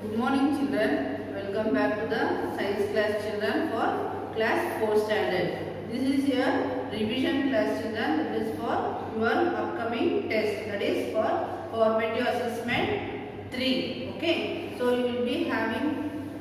Good morning children. Welcome back to the science class children for class 4 standard. This is your revision class children. That is for your upcoming test. That is for formative assessment 3. Okay. So you will be having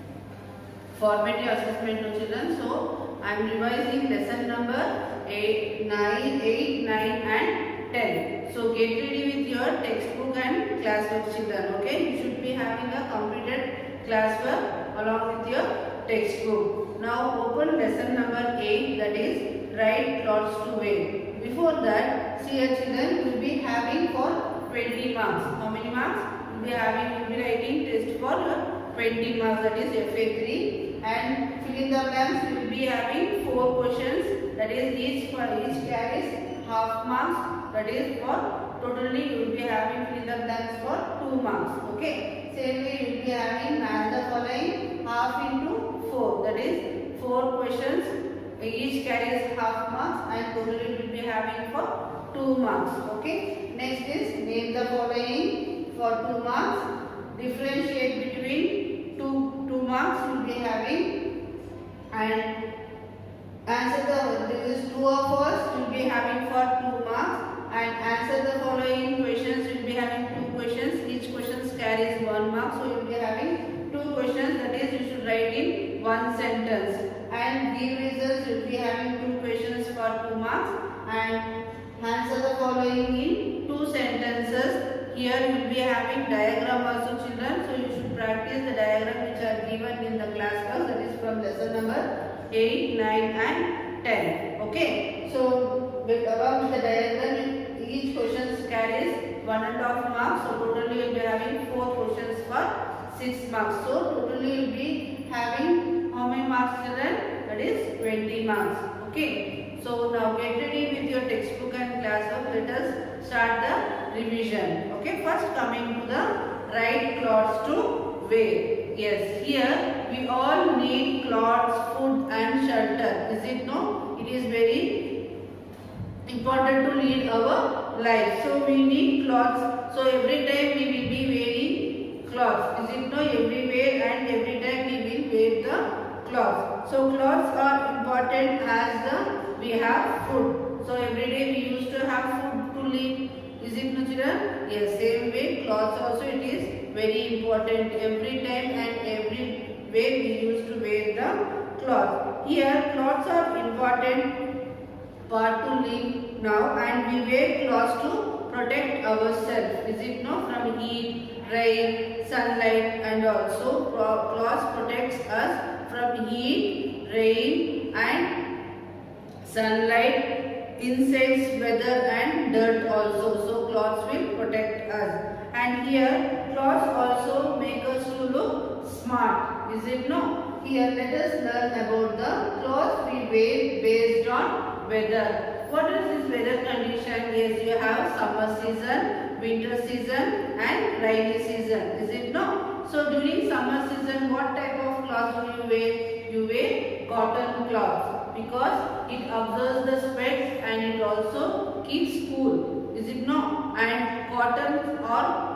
formative assessment to children. So I am revising lesson number 8, 9 and 10. So get ready with your textbook and classwork children. Okay, you should be having a completed classwork along with your textbook. Now open lesson number 8, that is write clothes to wear. Before that, see your children will be having for 20 marks. How many marks? You will be having, you will be writing test for 20 marks, that is FA3. And fill in the blanks, you will be having 4 questions, that is each carries half marks. That is for totally you will be having fill in the blanks for 2 marks. Okay. Same way you will be having match the following half into 4. That is 4 questions. Each carries half marks and totally you will be having for 2 marks. Okay. Next is name the following for 2 marks. Differentiate between two marks you will be having, and answer this is true or false you will be having for 2 marks. And answer the following questions. You will be having 2 questions. Each question carries 1 mark. So you will be having 2 questions. That is, you should write in 1 sentence. And give reasons. You will be having 2 questions for 2 marks. And answer the following in 2 sentences. Here you will be having diagram also children. So you should practice the diagram which are given in the class work. That is from lesson number 8, 9 and 10. Okay. So along with the diagram, each question carries 1.5 marks. So totally you will be having 4 questions for 6 marks. So totally you will be having how many marks children? That is 20 marks. Okay. So now get ready with your textbook and classwork. Let us start the revision. Okay. First coming to the write clothes to wear. Yes. Here we all need clothes, food and shelter. Is it no? It is very important to lead our life. So we need clothes. So every time we will be wearing clothes. Is it no? Everywhere and every time we will wear the clothes. So clothes are important as we have food. So every day we used to have food to live. Is it no children? Yes, same way clothes also it is very important. Every time and every way we used to wear the clothes. Here clothes are important part to live now, and we wear clothes to protect ourselves. Is it no? From heat, rain, sunlight, and also clothes protects us from heat, rain and sunlight, insects, weather and dirt also. So clothes will protect us. And here clothes also make us to look smart. Is it no? Here let us learn about the clothes we wear based on weather. What is this weather condition? Yes, you have summer season, winter season and rainy season. Is it no? So during summer season, what type of clothes do you wear? You wear cotton cloth because it absorbs the sweat and it also keeps cool. Is it no? And cotton or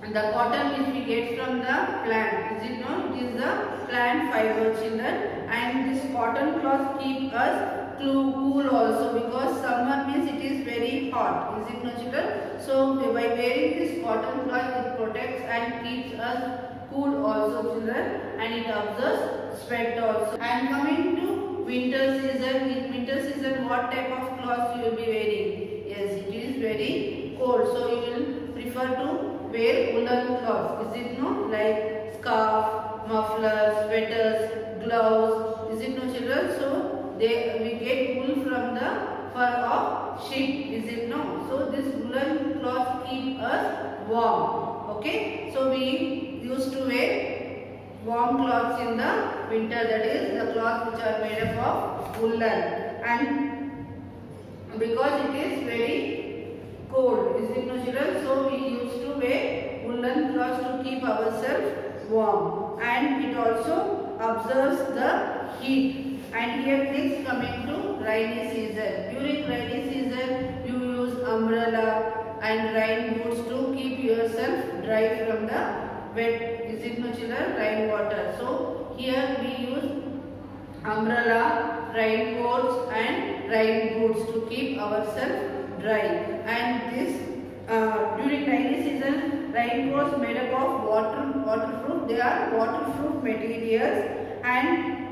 the cotton which we get from the plant. Is it no? It is the plant fiber children, and this cotton cloth keep us cool also, because summer means it is very hot. Is it no children? So by wearing this cotton cloth it protects and keeps us cool also children, and it absorbs sweat also. And coming to winter season, in winter season what type of clothes you will be wearing? Yes, it is very cold, so you will prefer to wear woolen cloths. Is it no? Like scarf, mufflers, sweaters, gloves. Is it no children? So we get wool from the fur of sheep. Is it no? So this woolen cloth keep us warm. Okay. So we used to wear warm cloths in the winter. That is the cloths which are made up of woolen. And because it is very cold. Is it no children? So we used to wear woolen cloths to keep ourselves warm. And it also absorbs the heat. And here next coming to rainy season. During rainy season you use umbrella and rain boots to keep yourself dry from the wet. Is it no children? Rain water. So here we use umbrella, raincoats and rain boots to keep ourselves dry. And this during rainy season, raincoats made up of waterproof. They are waterproof materials, and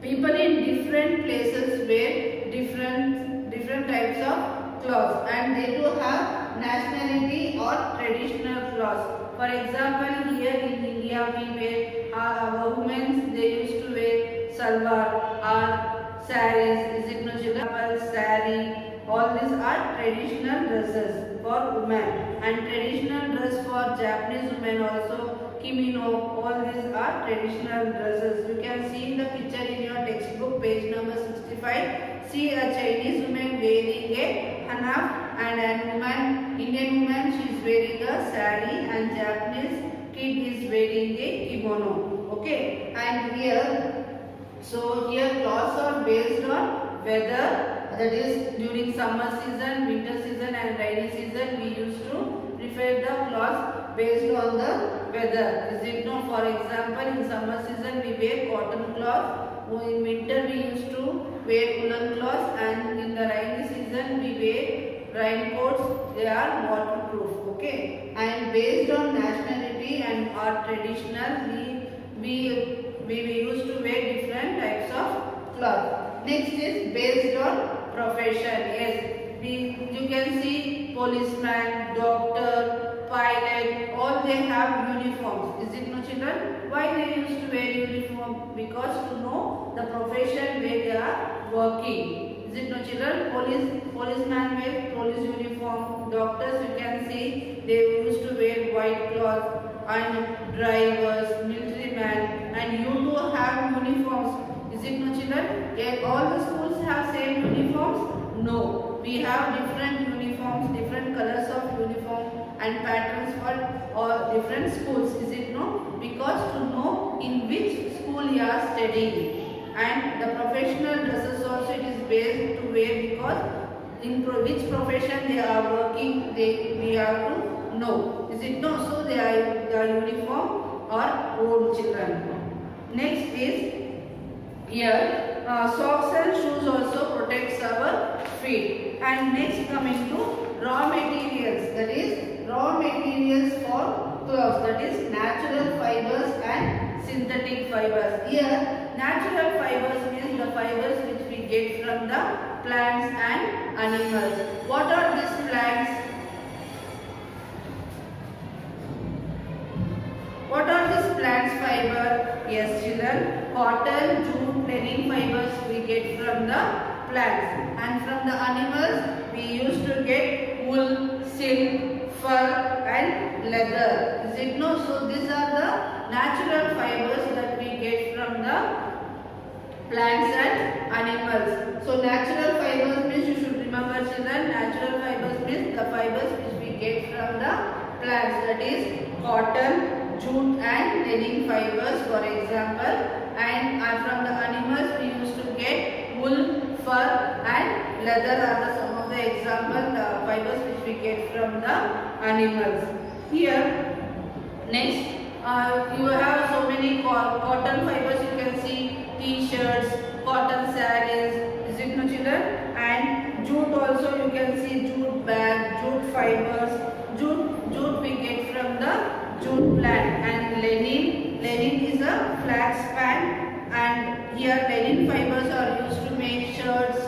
people in different places wear different types of clothes, and they do have nationality or traditional clothes. For example, here in India we wear our women, they used to wear salwar or saris. Is it no children? Sari. All these are traditional dresses for women, and traditional dress for Japanese women also, kimono. All these are traditional dresses. You can see in the picture in your textbook, page number 65. See a Chinese woman wearing a hanaf, and a woman, Indian woman, she is wearing a sari, and Japanese kid is wearing a kimono. Okay, and here, so here clothes are based on weather. That is during summer season, winter season and rainy season, we used to prefer the clothes based on the weather. Is it no? For example, in summer season we wear cotton cloth. In winter we used to wear woolen cloths, and in the rainy season we wear raincoats. They are waterproof. Okay, and based on nationality and our traditional, we used to wear different types of cloth. Next is based on profession. Yes, you can see policeman, doctor, pilot, all they have uniforms. Is it no children? Why they used to wear uniform? Because to know the profession where they are working. Is it no children? Policeman wear police uniform. Doctors, you can see they used to wear white cloth, and drivers, military man, and you too have uniforms. Is it no children? Yeah, all the schools have same uniforms? No. We have different uniforms, different colors of uniform and patterns for all different schools. Is it no? Because to know in which school you are studying. And the professional dresses also it is based to wear, because in which profession they are working, we have to know. Is it no? So they are uniform or old children. Next is here socks and shoes also protects our feet. And next coming to raw materials, that is raw materials for clothes, that is natural fibers and synthetic fibers. Here natural fibers means the fibers which we get from the plants and animals. What are these plants? What are these plants fiber? Yes children, cotton, jute, linen fibers we get from the plants, and from the animals we used to get wool, silk, fur and leather. Is it no? So these are the natural fibers that we get from the plants and animals. So natural fibers means, you should remember children, natural fibers means the fibers which we get from the plants, that is cotton, jute and linen fibers for example, and from the animals we used to get wool, fur and leather are some of the example fibers which we get from the animals. Here next you have so many cotton fibers, you can see t-shirts, cotton sarees. Is it no children? And jute also you can see jute bag, jute fibers. Jute we get from the jute plant, and linen is a flax span, and here linen fibers are used to make shirts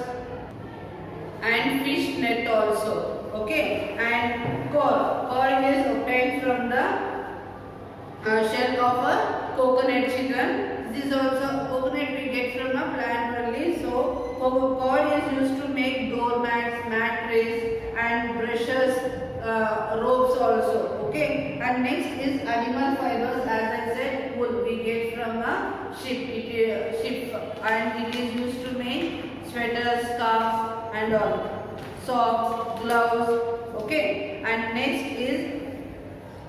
and fish net also. Okay, and coir is obtained from the shell of a coconut children. This is also coconut we get from a plant only. So coir is used to make doormats, mat trays and brushes, ropes also. Okay, and next is animal fibers. As I said, wool we get from a sheep, and it is used to make sweaters, scarves and all, socks, gloves. Okay, and next is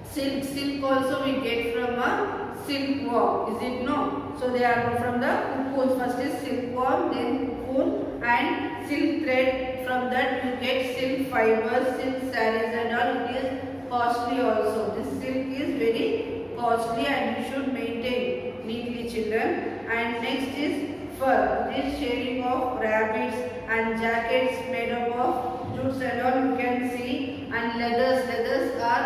silk. Silk also we get from a silkworm. Is it no? So they are from the cocoon. First is silkworm, then cocoon, and silk thread. From that you get silk fibers, silk sarees and all. It is costly also. This silk is very costly and you should maintain neatly, children. And next is fur. This shading of rabbits and jackets made up of jutes and all you can see. And leathers. Leathers are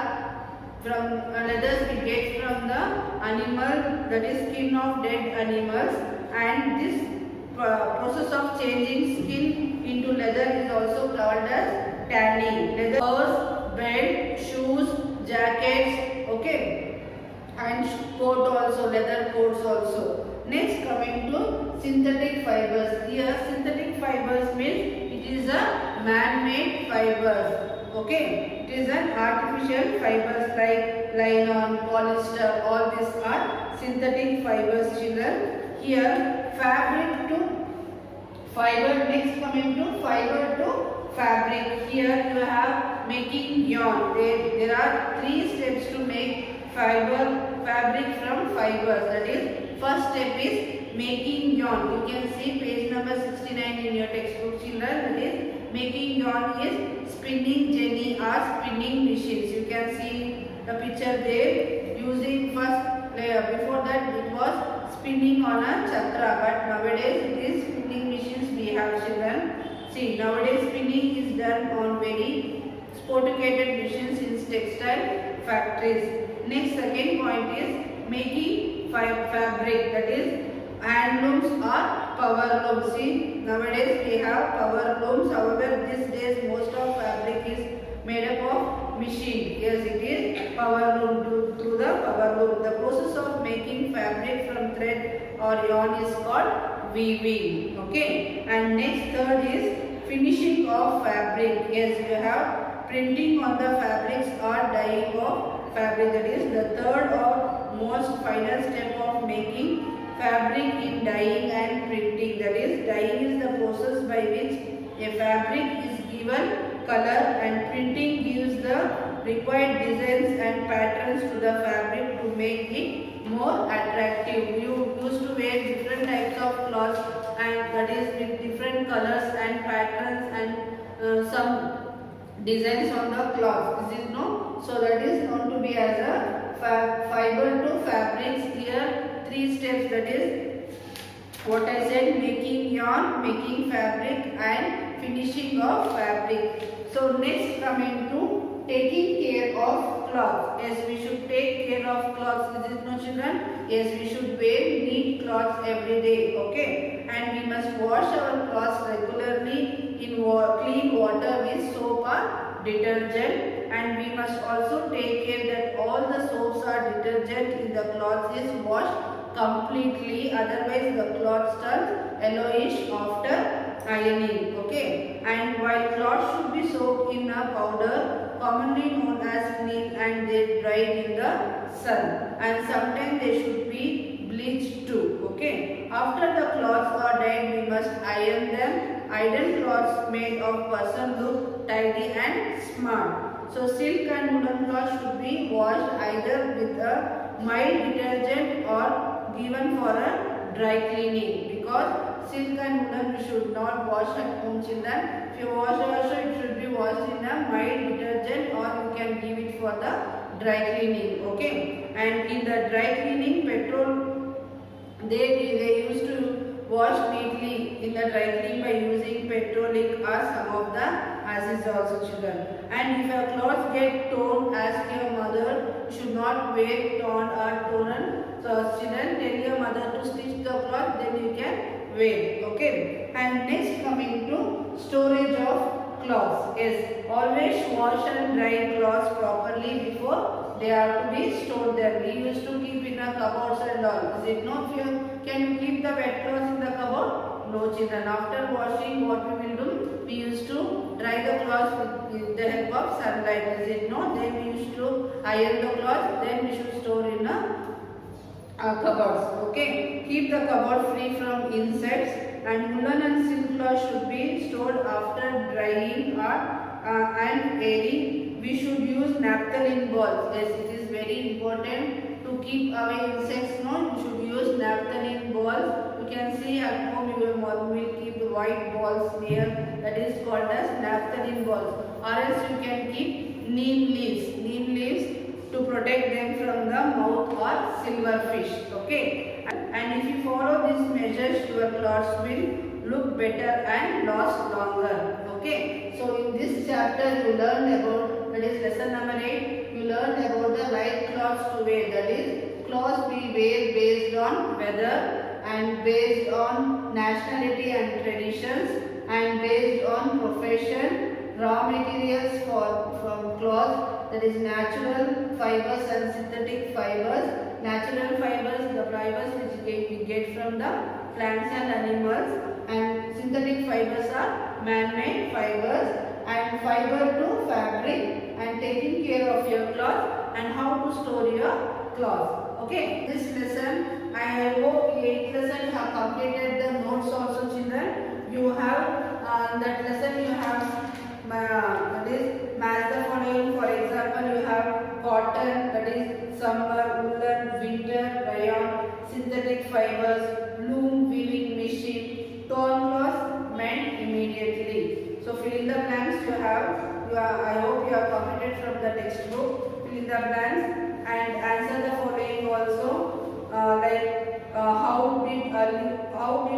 from leathers we get from the animal, that is skin of dead animals. And this process of changing skin into leather is also called as tanning. Leather, furs, belt, shoes, jackets, okay, and coat also, leather coats also. Next, coming to synthetic fibers. Here synthetic fibers means it is a man-made fibers. Okay, it is an artificial fibers like nylon, polyester, all these are synthetic fibers, children. Here fabric to fiber. Next, coming to fiber to fabric. Here you have making yarn. There are 3 steps to make fabric from fibers. That is, first step is making yarn. You can see page number 69 in your textbook, children. That is, making yarn is spinning jenny or spinning machines. You can see the picture there. Using first layer. Before that it was spinning on a chakra, but nowadays it is spinning machines we have, children. See, nowadays spinning is done on very sophisticated machines in textile factories. Next, second point is making fabric, that is handlooms or power looms. See, nowadays we have power looms. However, these days most of fabric is made up of machine. Yes, it is power loom. To the power loom. The process of making fabric from thread or yarn is called weaving. Okay. And next, third is finishing of fabric. Yes, you have printing on the fabrics or dyeing of fabric. That is the third or most final step of making fabric in dyeing and printing. That is, dyeing is the process by which a fabric is given color, and printing gives the required designs and patterns to the fabric to make it more attractive. You used to wear different types of clothes, and that is with different colors and patterns and some designs on the cloth. This is no, so that is known to be as a fiber to fabrics. Here 3 steps, that is what I said, making yarn, making fabric and finishing of fabric. So next, coming to taking care of cloth. Yes, we should take care of clothes. Is it no, children? Yes, we should wear neat clothes every day. Okay, and we must wash our clothes regularly in clean water with soap or detergent. And we must also take care that all the soaps or detergent in the clothes is washed completely, otherwise the cloth turns yellowish after ironing. Okay, and while cloth should be soaked in a powder commonly known as neem, and they dried in the sun, and sometimes they should be bleached too. Okay, after the cloths are dyed, we must iron them. Iron cloths made of person look tidy and smart. So silk and woolen cloth should be washed either with a mild detergent or given for a dry cleaning, because silk and woolen we should not wash at home, children. If you wash also, it should be washed in a mild detergent, or you can give it for the dry cleaning. Okay, and in the dry cleaning, petrol they used to wash neatly in the dry cleaning by using petrolic or some of the acids also, children. And if your clothes get torn, ask your mother. You should not wear torn or torn. So children, tell your mother to stitch the cloth, then you can wear. Okay. And next, coming to storage of cloths. Yes, always wash and dry cloths properly before they are to be stored there. We used to keep in a cupboards and all. Is it not? Can you keep the wet clothes in the cupboard? No, children. After washing, what we will do? We used to dry the cloths with the help of sunlight. Is it not? Then we used to iron the cloths. Then we should store in a cupboards. Okay. Keep the cupboard free from insects. And woolen and silk cloth should be stored after drying and airing. We should use naphthalene balls. Yes, it is very important to keep away insects. No, you should use naphthalene balls. You can see at home your mom will keep the white balls near. That is called as naphthalene balls. Or else you can keep neem leaves. Neem leaves to protect them from the mouth or silverfish. Okay, and if you follow these measures, your clothes will look better and last longer. Okay, so in this chapter you learned about, that is lesson number 8, you learned about the right clothes to wear. That is, clothes we wear based on weather and based on nationality and traditions and based on profession. Raw materials from cloth, that is natural fibers and synthetic fibers. Natural fibers, the fibers which we get from the plants and animals, and synthetic fibers are man-made fibers. And fiber to fabric and taking care of your cloth and how to store your cloth. Okay, this lesson, I hope 8th lesson you have completed the notes also, children. You have that lesson you have that is match the following. For example, you have cotton, that is summer, woolen, winter, rayon, synthetic fibers, loom, weaving machine, torn cloth, mend immediately. So fill in the blanks you have. I hope you have completed from the textbook. Fill in the blanks and answer the following also. How did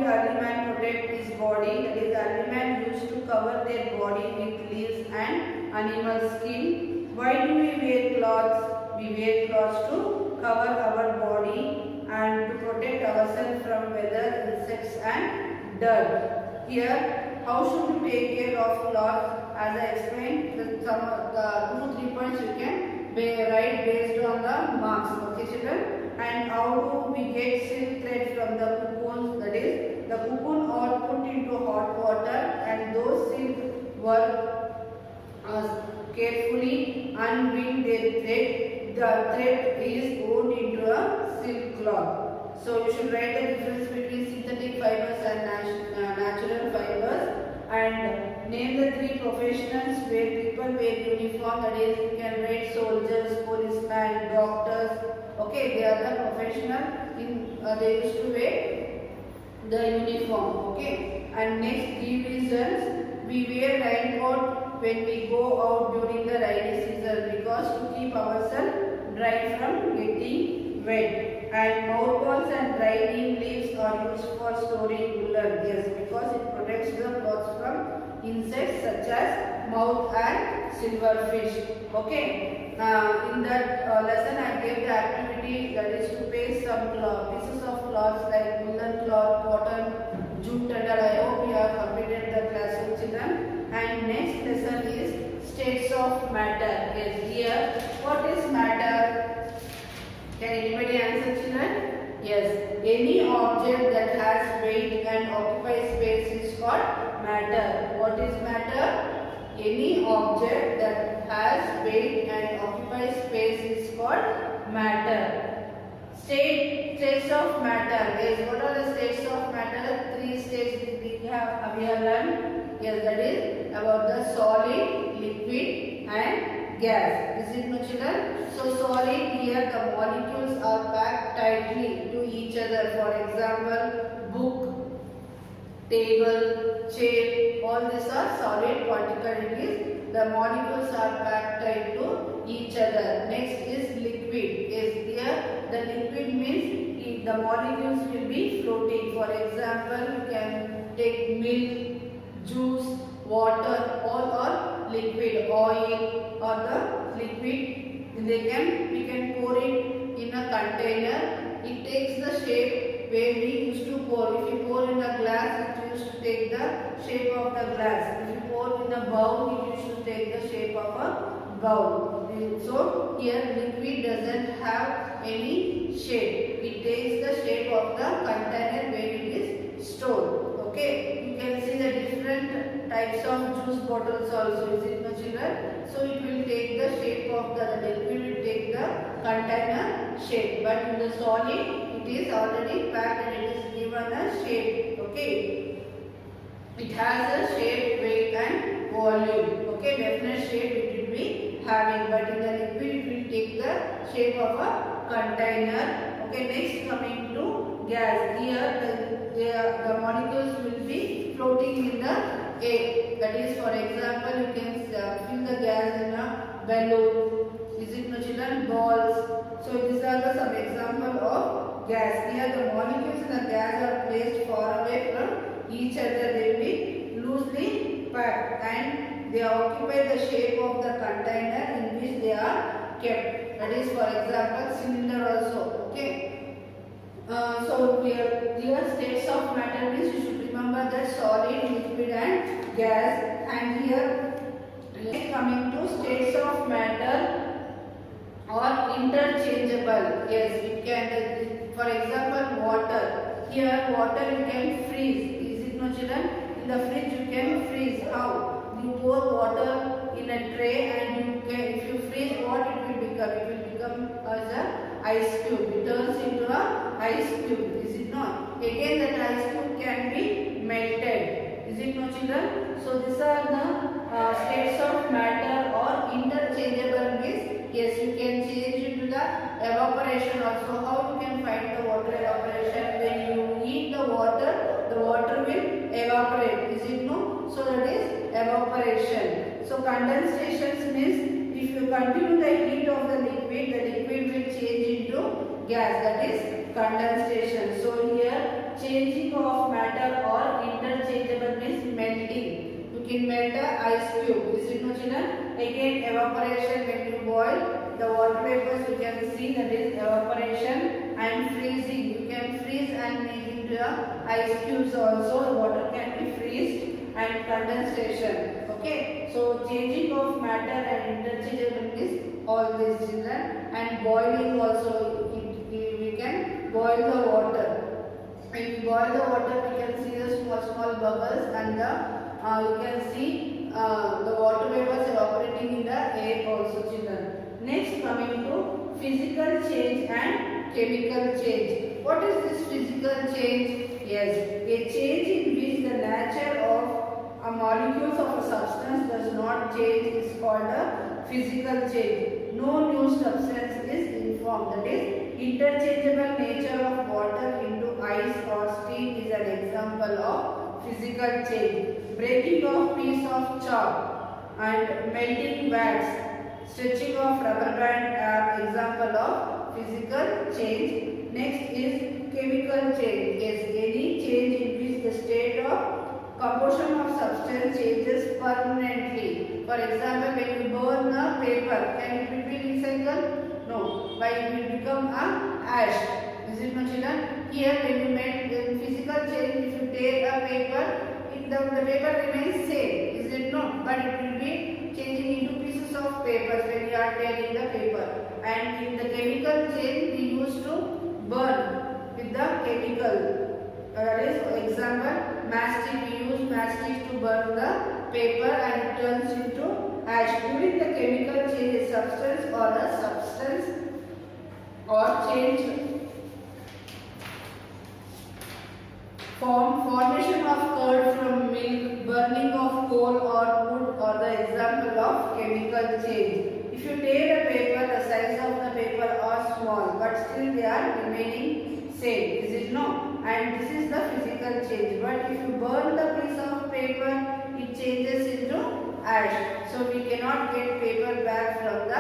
early man protect his body? That is, early man used to cover their body with leaves and animal skin. Why do we wear clothes? We wear clothes to cover our body and to protect ourselves from weather, insects and dirt. Here, how should we take care of clothes? As I explained, the 2-3 points you can write based on the marks. Okay, children? And how do we get silk thread from the cocoons? That is, the cocoon are put into hot water and those silk were carefully unwind their thread. The thread is wound into a silk cloth. So you should write the difference between synthetic fibers and natural fibers, and name the 3 professions where people wear uniform. That is, you can write soldiers, policemen, doctors. Okay, they are the professional. They used to wear the uniform. Okay, and next, give reasons. We wear raincoat when we go out during the rainy season because to keep ourselves dry from getting wet. And mothballs and dry neem leaves are used for storing woolen. Yes, because it protects the clothes from insects such as moth and silverfish. Okay. In that lesson, I gave the activity, that is to paste some pieces of cloths like woolen cloth, cotton, jute, and I hope you have completed the class with children. And next lesson is states of matter. Yes, here, what is matter? Can anybody answer, children? Yes, any object that has weight and occupies space is called matter. What is matter? Any object that has weight and occupies space is called matter. States of matter. Yes, what are the states of matter? 3 states we have learned. Yes, that is about the solid, liquid and gas. Is it no, children? So solid, here the molecules are packed tightly to each other. For example, book, table, chair, all these are solid particles. The molecules are packed tight to each other. Next is liquid. Is here the liquid means the molecules will be floating. For example, you can take milk, juice, water, all are liquid. Oil or the liquid. We can pour it in a container. It takes the shape where we used to pour. If you pour in a glass, it used to take the shape of the glass. If you pour in a bowl, it used to take the shape of a bowl. So here liquid doesn't have any shape. It takes the shape of the container where it is stored. Okay, you can see the different types of juice bottles also. Is it no, children? So it will take the shape of the liquid will take the container shape. But in the solid, it is already packed and it is given a shape. Okay, it has a shape, weight and volume. Okay, definite shape it will be having. But in the liquid, it will take the shape of a container. Okay, next coming to gas. Here the molecules will be floating in the air. That is, for example, you can fill the gas in a balloon. Is it no children? Balls. So these are the some example of gas. Here the molecules in the gas are placed far away from each other. They will be loosely packed and they occupy the shape of the container in which they are kept. That is, for example, cylinder also. Okay. So here states of matter means you should remember that solid, liquid and gas. And here coming to states of matter or interchangeable. Yes, it can. For example, water. Here water you can freeze. Is it no children? In the fridge you can freeze. How? You pour water in a tray and you can, if you freeze, what it will become? It will become as a ice cube. It turns into a ice cube. Is it not? Again that ice cube can be melted. Is it no children? So these are the states of matter or interchangeable means yes, you can change into the evaporation also. How you can find the water evaporation? When you heat the water will evaporate. Is it no? So that is evaporation. So condensation means if you continue the heat of the liquid will change into gas. That is condensation. So here changing of matter or interchangeable means melting. You can melt a ice cube. Is it no children? Again evaporation, when you boil the water vapors you can see, that is evaporation. And freezing, you can freeze and make into ice cubes also. The water can be freezed. And condensation. Okay. So changing of matter and interchangeable is all these children. And boiling also, we can boil the water. When we boil the water, we can see the small bubbles and you can see the water vapors evaporating in the air also children. Next coming to physical change and chemical change. What is this physical change? Yes, a change in which the nature of molecules of a substance does not change is called a physical change. No new substance is formed. That is, interchangeable nature of water into ice or steam is an example of physical change. Breaking of piece of chalk and melting wax, stretching of rubber band are example of physical change. Next is chemical change. Yes, any change in which the state of composition of substance changes permanently. For example, when you burn a paper, can it be recycled? No. Why it will become a ash? Is it no children? Here when you make the physical change, if you tear a paper, the paper remains same. Is it not? But it will be changing into pieces of papers when you are tearing the paper. And in the chemical change, we used to burn with the chemical. That is, example, mastic. We use mastic to burn the paper and it turns into ash. During the chemical change, a substance or change formation of curd from milk, burning of coal or wood are the example of chemical change. If you tear a paper, the size of the paper are small, but still they are remaining same. Is it no? And this is the physical change. But if you burn the piece of paper, it changes into ash. So we cannot get paper back from the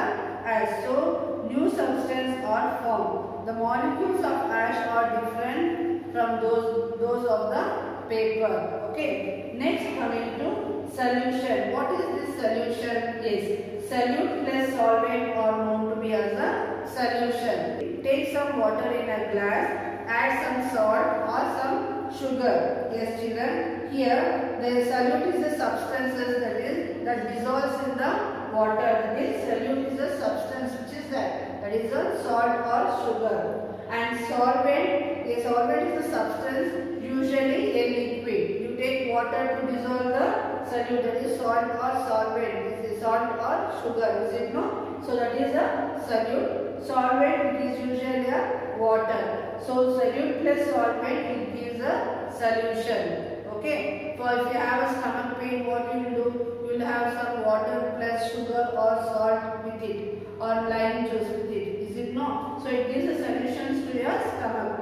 ash. So new substance are formed. The molecules of ash are different from those of the paper. Okay. Next coming to solution. What is this solution? Yes, solute plus solvent are known to be as a solution. Take some water in a glass. Add some salt or some sugar. Yes children, here the solute is the substances that dissolves in the water. This solute is a substance which is that is a salt or sugar. And solvent, a solvent is a substance, usually a liquid. You take water to dissolve the solute, that is salt or solvent. Is it salt or sugar? Is it no? So that is a solute. Solvent, it is usually a water. So solute plus solvent, it gives a solution. Okay. For if you have a stomach pain, what you will do? You will have some water plus sugar or salt with it, or lime juice with it. Is it not? So it gives a solutions to your stomach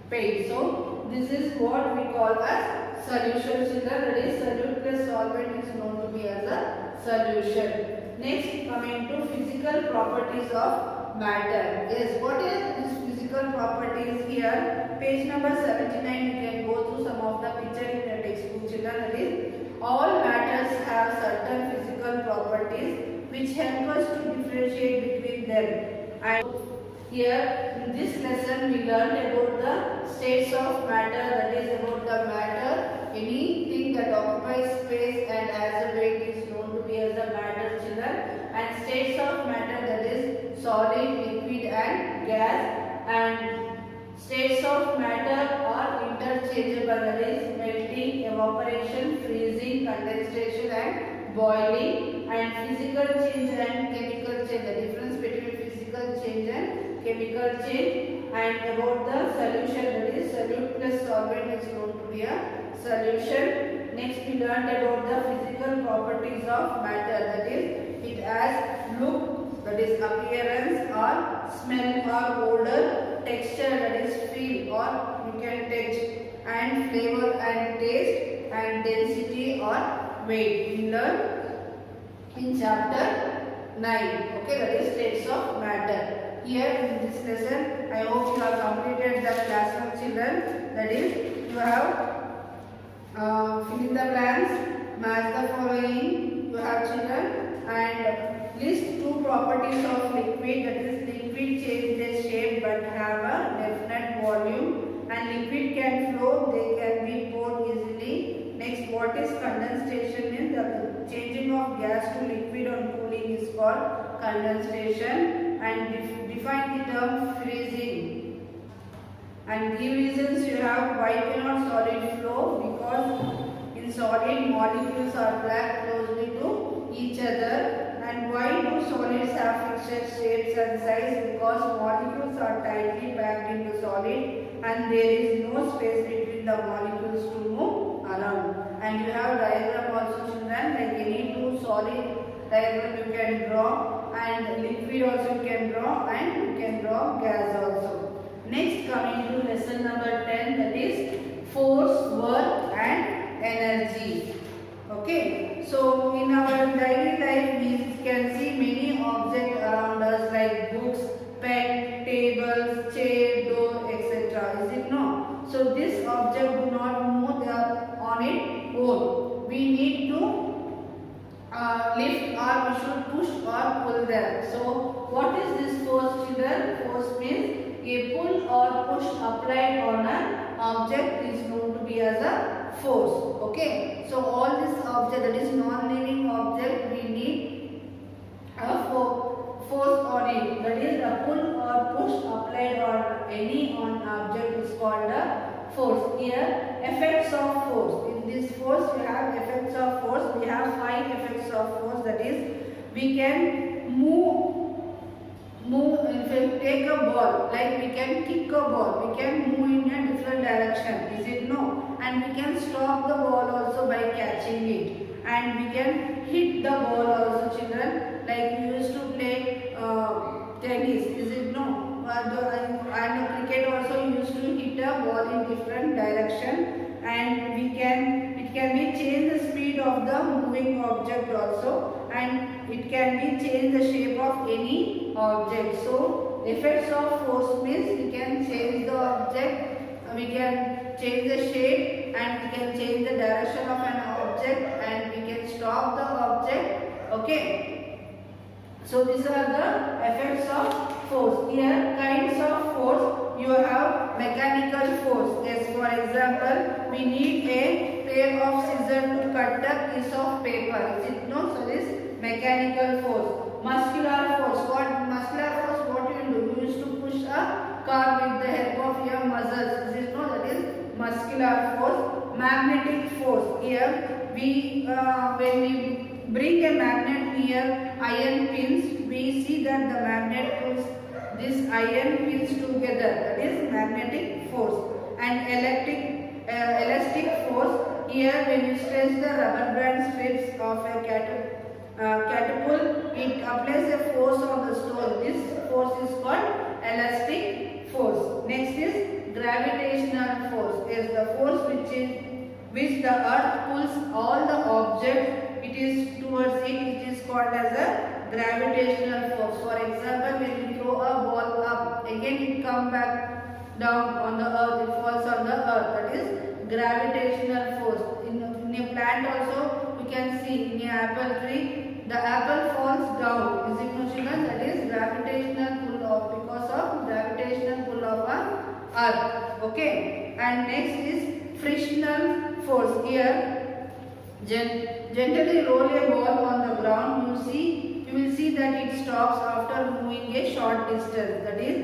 pain. So this is what we call as solutions. That is solute plus solvent is known to be as a solution. Next, coming to physical properties of matter. Yes, what is this physical properties here? Page number 79. You can go through some of the picture in the textbook, children. That is, all matters have certain physical properties which help us to differentiate between them. And here in this lesson we learned about the states of matter, that is about the matter, anything that occupies space and has a weight is known to be as a matter, children. And states of matter, that is solid, liquid and gas. And states of matter are interchangeable, that is melting, evaporation, freezing, condensation and boiling. And physical change and chemical change, the difference between physical change and chemical change. And about the solution, that is solute plus solvent is known to be a solution. Next we learned about the physical properties of matter, that is it has look, that is appearance, or smell or odor, texture, that is feel or you can touch, and flavor and taste, and density or weight. We learn in chapter 9. Okay, that is states of matter. Here in this lesson, I hope you have completed the classroom, children. That is, you have fill in the blanks, match the following. You have, children, and list two properties of liquid. That is, liquid change their shape but have a definite volume, and liquid can flow, they can be poured easily. Next, what is condensation? Means the changing of gas to liquid on cooling is called condensation. And define the term freezing. And give reasons. You have why cannot solid flow, because in solid molecules are packed closely to each other. And why do solids have fixed shapes and size? Because molecules are tightly packed into solid and there is no space between the molecules to move around. And you have diagram also, children, like any two solid diagram you can draw, and liquid also you can draw, and you can draw gas also. Next, coming to lesson number 10, that is force, work and energy. Okay, so in our daily life we can see many objects around us like books, pen, tables, chair, door, etc. Is it no? So this object do not move on its own. We need to lift, or we should push or pull them. So what is this force, children? Force means a pull or push applied on an object is known to be as a force. Okay, so all this object, that is non-living object, we need a force on it. That is a pull or push applied on any object is called a force. Here, effects of force. In this force we have effects of force. We have 5 effects of force. That is, we can move. If we take a ball, like we can kick a ball, we can move in a different direction. Is it no? And we can stop the ball also by catching it. And we can hit the ball also, children. Like we used to play tennis. Is it no? And cricket also used to hit a ball in different direction, and it can be change the speed of the moving object also, and it can be change the shape of any object. So effects of force means we can change the object, we can change the shape, and we can change the direction of an object, and we can stop the object. Okay. So these are the effects of force. Here, kinds of force. You have mechanical force. Yes, for example, we need a pair of scissors to cut a piece of paper. Is it no? So this mechanical force. Muscular force. What muscular force? What you do? You used to push a car with the help of your muscles. Is it no? That is muscular force. Magnetic force. Here, when we bring a magnet near iron pins, we see that the magnet pulls these iron pins together. That is magnetic force. And elastic force. Here, when you stretch the rubber band strips of a catapult, it applies a force on the stone. This force is called elastic force. Next is gravitational force. Is the force which the earth pulls all the objects it is towards it is called as a gravitational force. For example, when you throw a ball up, again it comes back down on the earth, it falls on the earth. That is gravitational force. In a plant also, you can see in an apple tree, the apple falls down. Is it no children? That is gravitational pull of, because of gravitational pull of a earth. Okay. And next is frictional force. Here, gently roll a ball on the ground. You will see that it stops after moving a short distance. That is,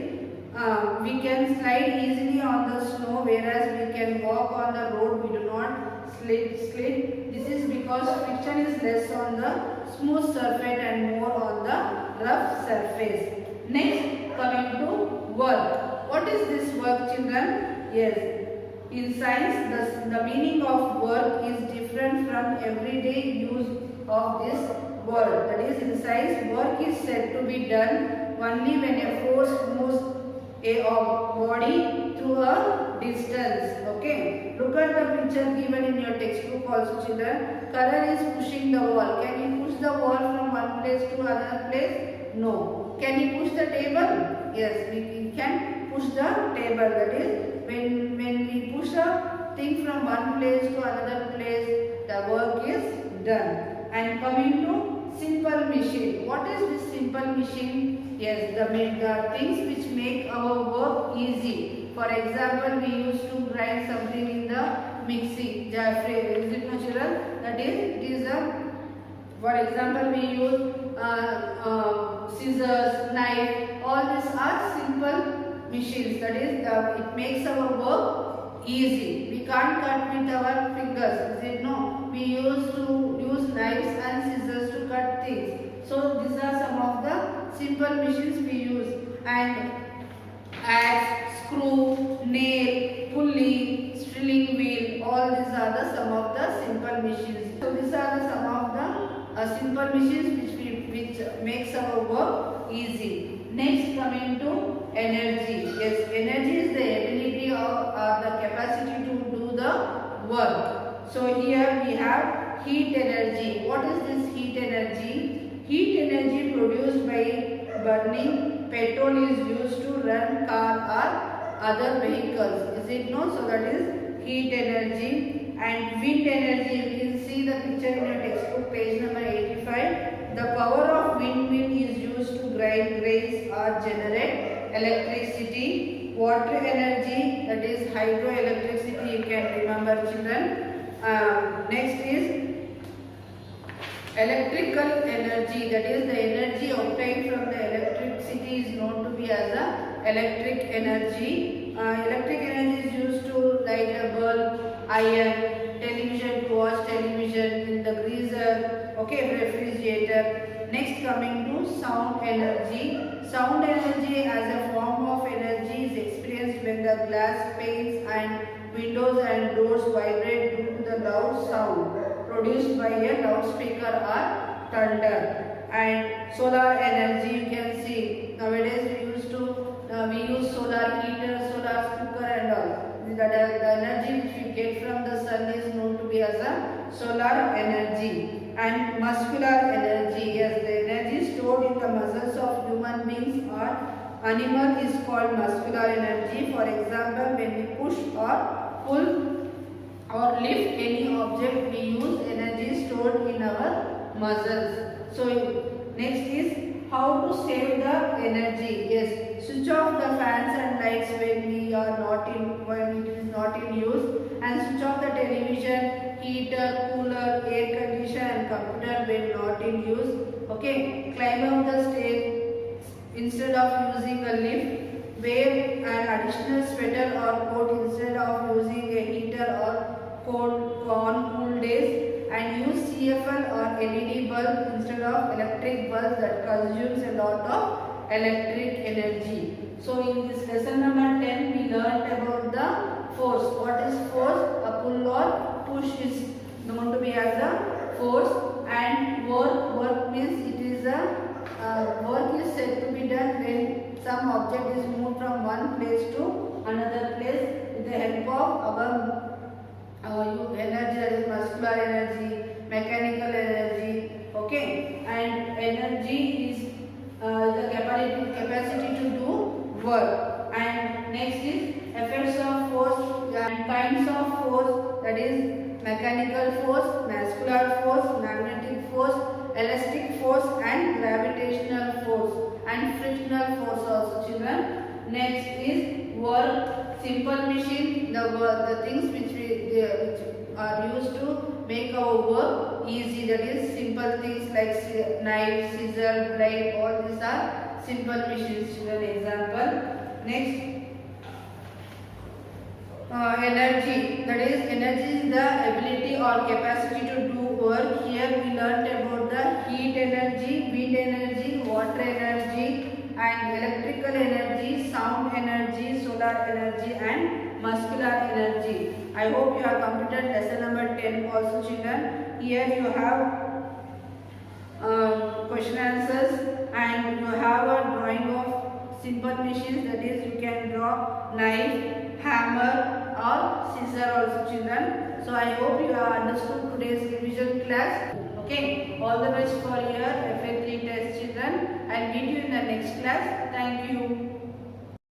we can slide easily on the snow, whereas we can walk on the road. We do not slid. This is because friction is less on the smooth surface and more on the rough surface. Next, coming to work. What is this work, children? Yes, in science, the meaning of work is different from everyday use of this word. That is, in science, work is said to be done only when a force moves a body through a distance. Okay. Look at the picture given in your textbook also, children. Karan is pushing the wall. Can he push the wall from one place to another place? No. Can he push the table? Yes, we can push the table. That is, when we push a thing from one place to another place, the work is done. And coming to simple machine. What is this simple machine? Yes, the things which make our work easy. For example, we used to grind something in the mixie. Is it no, children? That is, it is a, for example, we use scissors, knife. All these are simple machines. That is, it makes our work easy. We can't cut with our fingers. Is it no? We used to use knives and scissors to cut things. So these are some of the simple machines we use. And axe, screw, nail, pulley, drilling wheel, all these are the some of the simple machines. So these are the some of the simple machines which makes our work easy. Next, coming to energy. Yes, energy is the ability or the capacity to do the work. So here we have heat energy. What is this heat energy? Heat energy produced by burning petrol is used to run car or other vehicles. Is it no? So that is heat energy. And wind energy, you can see the picture in your textbook, page number 85. The power of windmill is used to grind grains or generate electricity. Water energy, that is hydroelectricity, you can remember, children. Next is electrical energy, that is the energy obtained from the electricity is known to be as a electric energy. Electric energy is used to light a bulb, iron, television, to watch television, in the greaser, okay, refrigerator. Next, coming to sound energy. Sound energy as a form of energy is experienced when the glass panes and windows and doors vibrate due to the loud sound produced by a loudspeaker or thunder. And solar energy, you can see nowadays we use solar heater, solar cooker and all. The energy which we get from the sun is known to be as a solar energy. And muscular energy, yes, the energy stored in the muscles of human beings or animal is called muscular energy. For example, when we push or pull or lift any object, we use energy stored in our muscles. So next is how to save the energy. Yes, switch off the fans and lights when it is not in use, and switch off the television, heater, cooler, air conditioner and computer when not in use. Okay, climb up the stairs instead of using a lift. Wear an additional sweater or coat instead of using a heater or coat on cool days. And use CFL or LED bulb instead of electric bulbs that consumes a lot of electric energy. So in this lesson number 10, we learned about the force. What is force? A pull or push is known to be as a force. And work means it is a work is said to be done when some object is moved from one place to another place with the help of our energy, that is muscular energy, mechanical energy. Okay, and energy effects of force and kinds of force, that is mechanical force, muscular force, magnetic force, elastic force and gravitational force and frictional force also children. Next is work, simple machine, the things which which are used to make our work easy, that is simple things like knife, scissor, blade, all these are simple machines children. Example. Next, energy, that is energy is the ability or capacity to do work. Here we learned about the heat energy, wind energy, water energy and electrical energy, sound energy, solar energy and muscular energy. I hope you have completed lesson number 10 also children. Here you have question answers and you have a drawing of simple machines, that is you can draw knife, hammer or scissor also children. So I hope you have understood today's revision class. Okay, all the best for your FA3 test children. I'll meet you in the next class. Thank you.